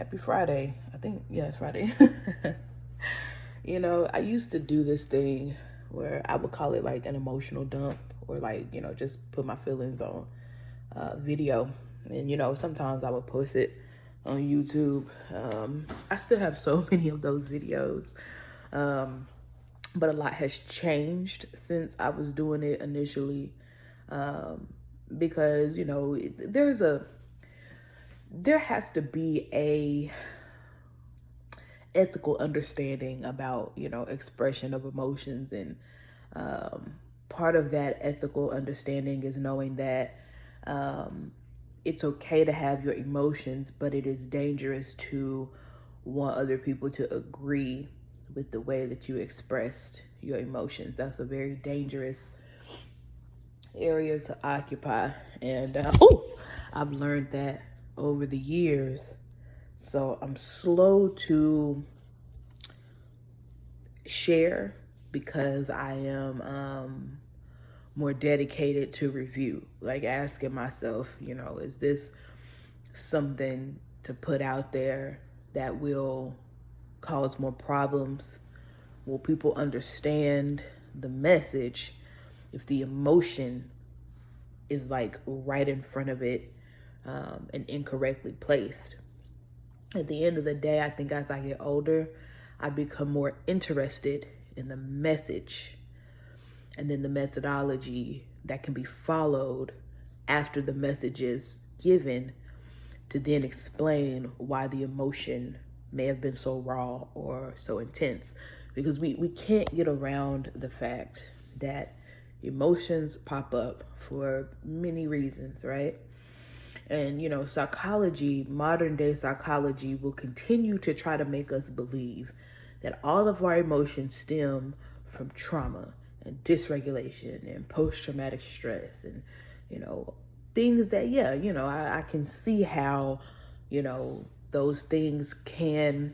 Happy Friday. I think, yeah, it's Friday. I used to do this thing where I would call it like an emotional dump, or like, just put my feelings on video. And, sometimes I would post it on YouTube. I still have so many of those videos. Um, but a lot has changed since I was doing it initially. Um, because, there has to be a ethical understanding about expression of emotions, and um, part of that ethical understanding is knowing that um, it's okay to have your emotions, but it is dangerous to want other people to agree with the way that you expressed your emotions. That's a very dangerous area to occupy, and I've learned that over the years. So I'm slow to share because I am more dedicated to review. Like asking myself, is this something to put out there that will cause more problems? Will people understand the message if the emotion is like right in front of it, and incorrectly placed? At the end of the day, I think as I get older, I become more interested in the message and then the methodology that can be followed after the message is given to then explain why the emotion may have been so raw or so intense. Because we can't get around the fact that emotions pop up for many reasons, right? And, psychology, modern day psychology, will continue to try to make us believe that all of our emotions stem from trauma and dysregulation and post traumatic stress and, things that, yeah, I can see how, those things can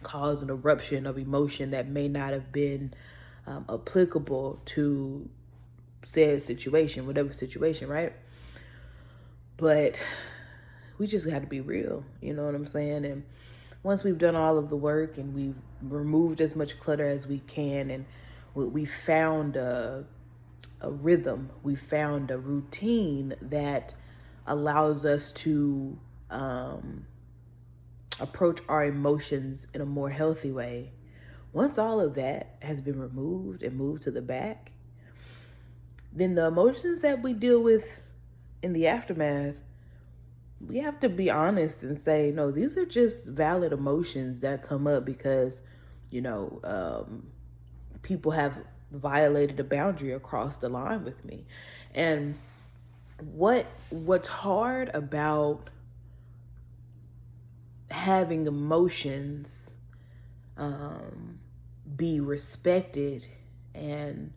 cause an eruption of emotion that may not have been applicable to said situation, whatever situation, right? But we just got to be real, you know what I'm saying? And once we've done all of the work and we've removed as much clutter as we can, and we found a rhythm, we found a routine that allows us to approach our emotions in a more healthy way. Once all of that has been removed and moved to the back, then the emotions that we deal with in the aftermath, we have to be honest and say, no, these are just valid emotions that come up because, you know, people have violated a boundary across the line with me. And what's hard about having emotions be respected, and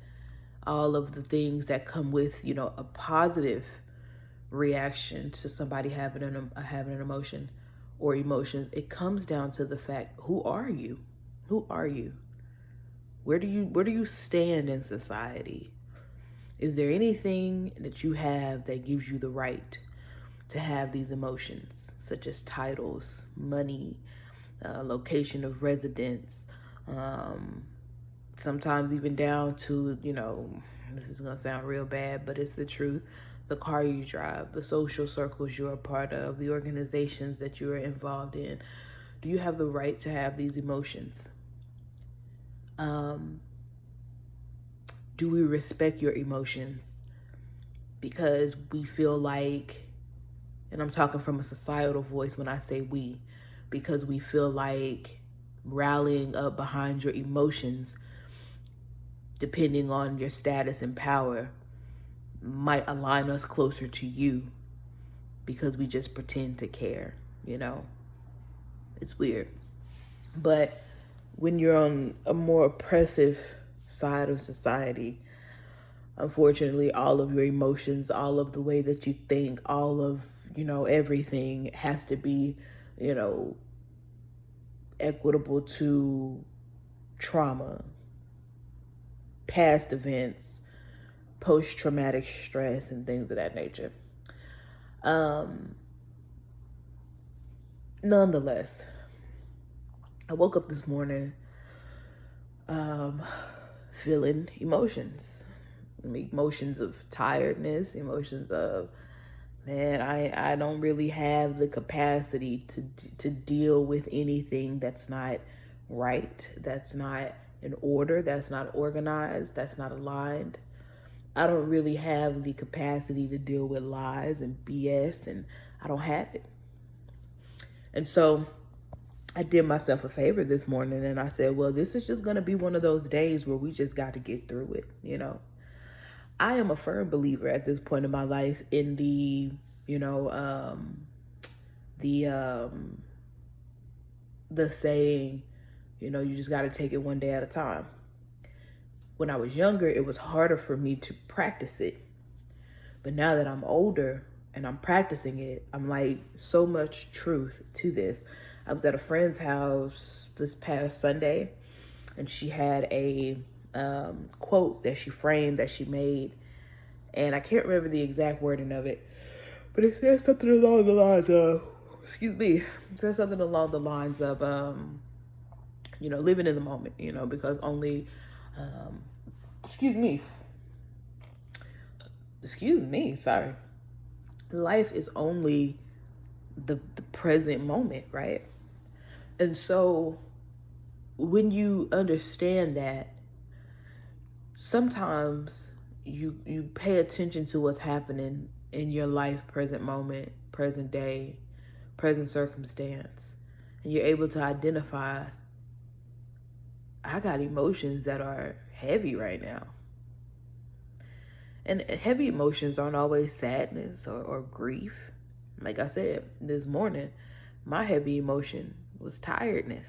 all of the things that come with, a positive reaction to somebody having an emotion or emotions, it comes down to the fact: who are you? Who are you? Where do you stand in society? Is there anything that you have that gives you the right to have these emotions, such as titles, money, location of residence, sometimes even down to, this is gonna sound real bad, but it's the truth, the car you drive, the social circles you're a part of, the organizations that you're involved in. Do you have the right to have these emotions? Um, do we respect your emotions? Because we feel like, and I'm talking from a societal voice when I say we, because we feel like rallying up behind your emotions, depending on your status and power, might align us closer to you because we just pretend to care, It's weird. But when you're on a more oppressive side of society, unfortunately, all of your emotions, all of the way that you think, all of, everything has to be, you know, equitable to trauma, past events, post traumatic stress, and things of that nature. Um, nonetheless, I woke up this morning feeling emotions of tiredness, emotions of, man, I don't really have the capacity to deal with anything that's not right, that's not in order, that's not organized, that's not aligned. I don't really have the capacity to deal with lies and BS, and I don't have it. And so I did myself a favor this morning and I said, well, this is just going to be one of those days where we just got to get through it. I am a firm believer at this point in my life in the the saying, you just got to take it one day at a time. When I was younger, it was harder for me to practice it. But now that I'm older and I'm practicing it, I'm like, so much truth to this. I was at a friend's house this past Sunday, and she had a quote that she framed, that she made, and I can't remember the exact wording of it, but it says something along the lines of, living in the moment, because only, sorry, life is only the present moment, right? And so when you understand that, sometimes you pay attention to what's happening in your life, present moment, present day, present circumstance, and you're able to identify, I got emotions that are heavy right now. And heavy emotions aren't always sadness or grief. Like I said, this morning, my heavy emotion was tiredness,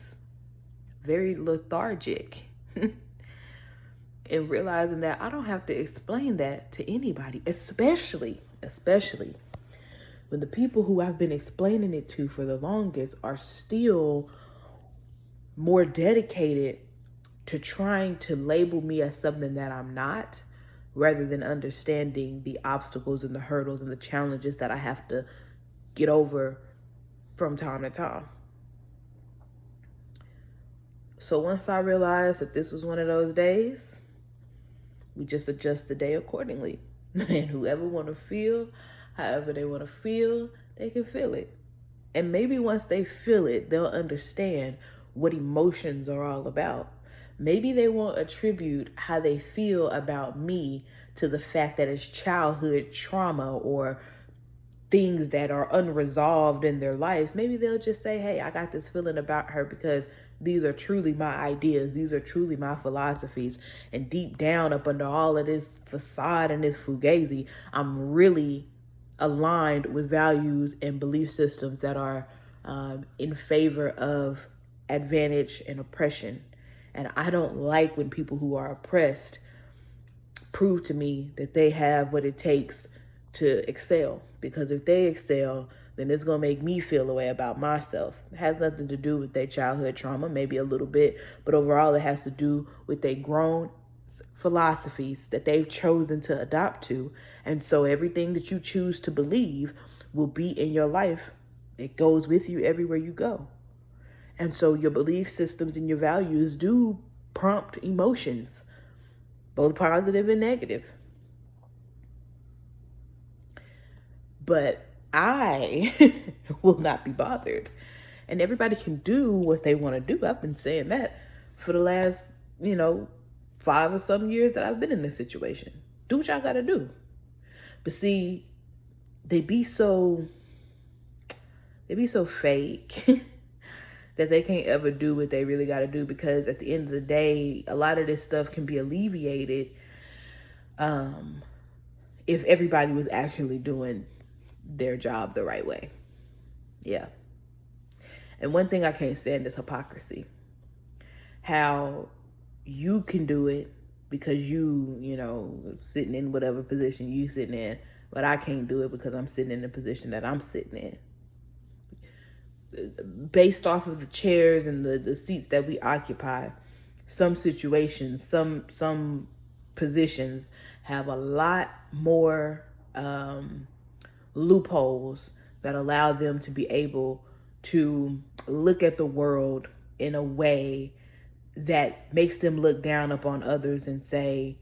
very lethargic. And realizing that I don't have to explain that to anybody, especially when the people who I've been explaining it to for the longest are still more dedicated to trying to label me as something that I'm not, rather than understanding the obstacles and the hurdles and the challenges that I have to get over from time to time. So once I realized that this was one of those days, we just adjust the day accordingly. And whoever want to feel, however they want to feel, they can feel it. And maybe once they feel it, they'll understand what emotions are all about. Maybe they won't attribute how they feel about me to the fact that it's childhood trauma or things that are unresolved in their lives. Maybe they'll just say, hey, I got this feeling about her because these are truly my ideas. These are truly my philosophies. And deep down, up under all of this facade and this fugazi, I'm really aligned with values and belief systems that are in favor of advantage and oppression. And I don't like when people who are oppressed prove to me that they have what it takes to excel. Because if they excel, then it's going to make me feel a way about myself. It has nothing to do with their childhood trauma, maybe a little bit, but overall it has to do with their grown philosophies that they've chosen to adopt to. And so everything that you choose to believe will be in your life. It goes with you everywhere you go. And so your belief systems and your values do prompt emotions, both positive and negative. But I will not be bothered. And everybody can do what they want to do. I've been saying that for the last, 5 or some years that I've been in this situation. Do what y'all got to do. But see, they be so fake that they can't ever do what they really got to do, because at the end of the day, a lot of this stuff can be alleviated if everybody was actually doing their job the right way. Yeah. And one thing I can't stand is hypocrisy. How you can do it because you sitting in whatever position you sitting in, but I can't do it because I'm sitting in the position that I'm sitting in. Based off of the chairs and the seats that we occupy, some situations, some positions have a lot more loopholes that allow them to be able to look at the world in a way that makes them look down upon others and say,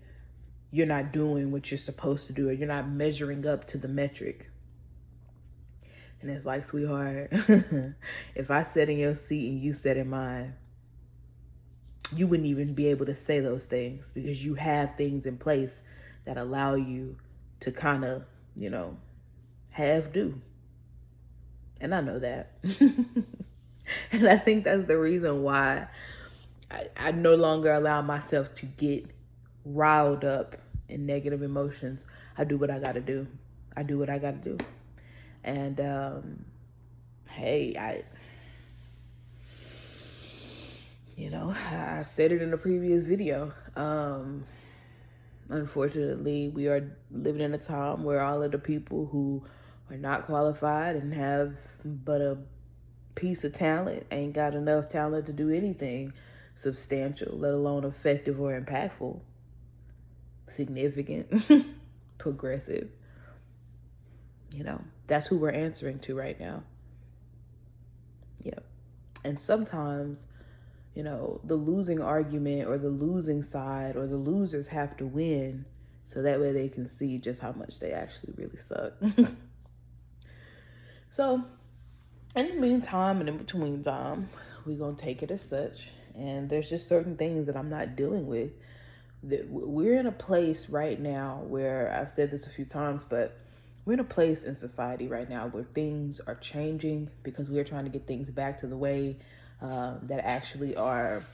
you're not doing what you're supposed to do, or you're not measuring up to the metric. And it's like, sweetheart, if I sat in your seat and you sat in mine, you wouldn't even be able to say those things, because you have things in place that allow you to kind of, have do. And I know that. And I think that's the reason why I no longer allow myself to get riled up in negative emotions. I do what I got to do. I do what I got to do. And hey, I said it in a previous video. Unfortunately, we are living in a time where all of the people who are not qualified and have but a piece of talent ain't got enough talent to do anything substantial, let alone effective or impactful, significant, progressive. That's who we're answering to right now. Yep. And sometimes, the losing argument or the losing side or the losers have to win, so that way they can see just how much they actually really suck. So, in the meantime and in between time, we're going to take it as such. And there's just certain things that I'm not dealing with. That we're in a place right now where, I've said this a few times, but we're in a place in society right now where things are changing, because we're trying to get things back to the way that actually are,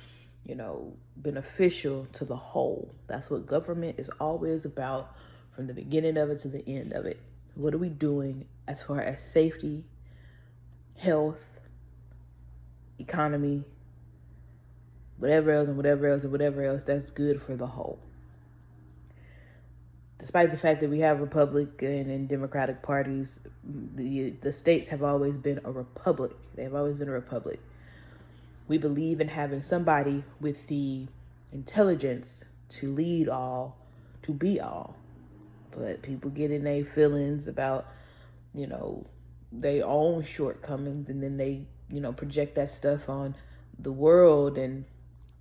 beneficial to the whole. That's what government is always about, from the beginning of it to the end of it. What are we doing as far as safety, health, economy, whatever else and whatever else and whatever else that's good for the whole? Despite the fact that we have Republican and Democratic parties, the states have always been a republic. They've always been a republic. We believe in having somebody with the intelligence to lead all, to be all. But people get in their feelings about, their own shortcomings, and then they, project that stuff on the world. And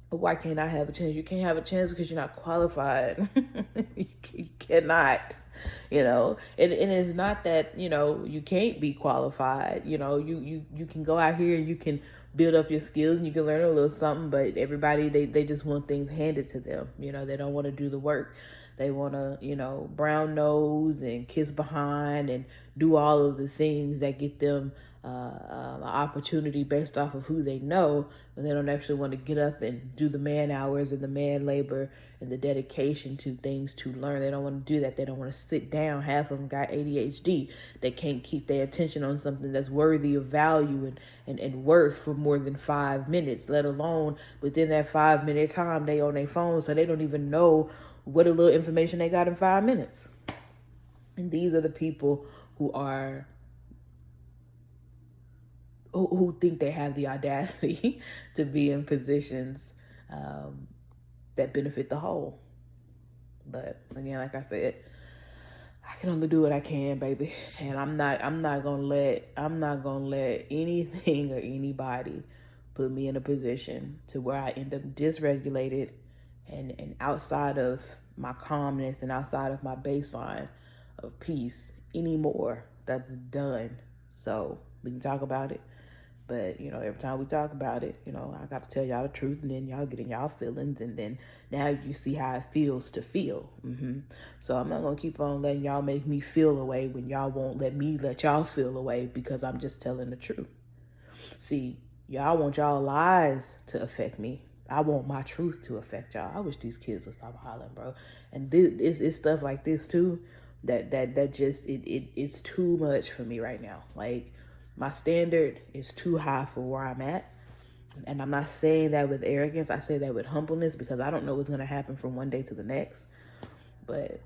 why can't I have a chance? You can't have a chance because you're not qualified. You cannot, and it's not that, you can't be qualified. You can go out here and you can build up your skills and you can learn a little something, but everybody, they just want things handed to them. They don't want to do the work. They want to, brown nose and kiss behind and do all of the things that get them an opportunity based off of who they know, but they don't actually want to get up and do the man hours and the man labor and the dedication to things to learn. They don't want to do that. They don't want to sit down. Half of them got ADHD. They can't keep their attention on something that's worthy of value and worth for more than 5 minutes, let alone within that 5-minute time they on their phone, so they don't even know what a little information they got in 5 minutes. And these are the people who think they have the audacity to be in positions that benefit the whole. But again, like I said, I can only do what I can, baby. And I'm not gonna let anything or anybody put me in a position to where I end up dysregulated and outside of my calmness and outside of my baseline of peace anymore. That's done. So we can talk about it. But, every time we talk about it, I got to tell y'all the truth, and then y'all get in y'all feelings, and then now you see how it feels to feel. So I'm not going to keep on letting y'all make me feel away when y'all won't let me let y'all feel away, because I'm just telling the truth. See, y'all want y'all lies to affect me. I want my truth to affect y'all. I wish these kids would stop hollering, bro. And it's stuff like this, too, that just, it's too much for me right now. Like, my standard is too high for where I'm at. And I'm not saying that with arrogance. I say that with humbleness, because I don't know what's going to happen from one day to the next. But,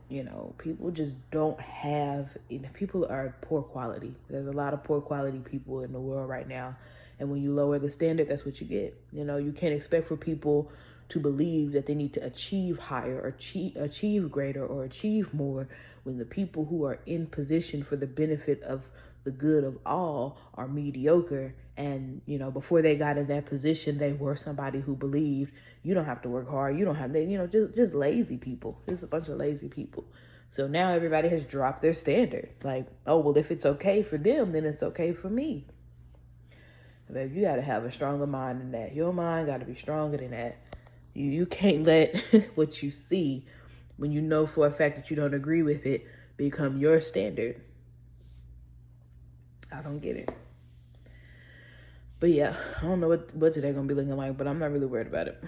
people just don't have, people are poor quality. There's a lot of poor quality people in the world right now. And when you lower the standard, that's what you get. You can't expect for people to believe that they need to achieve higher or achieve greater or achieve more, when the people who are in position for the benefit of the good of all are mediocre. And, you know, before they got in that position, they were somebody who believed you don't have to work hard. You don't have to, you know, just lazy people. Just a bunch of lazy people. So now everybody has dropped their standard. Like, oh, well, if it's okay for them, then it's okay for me. But you got to have a stronger mind than that. Your mind got to be stronger than that. You can't let what you see, when you know for a fact that you don't agree with it, become your standard. I don't get it. But yeah, I don't know what today gonna be looking like, but I'm not really worried about it.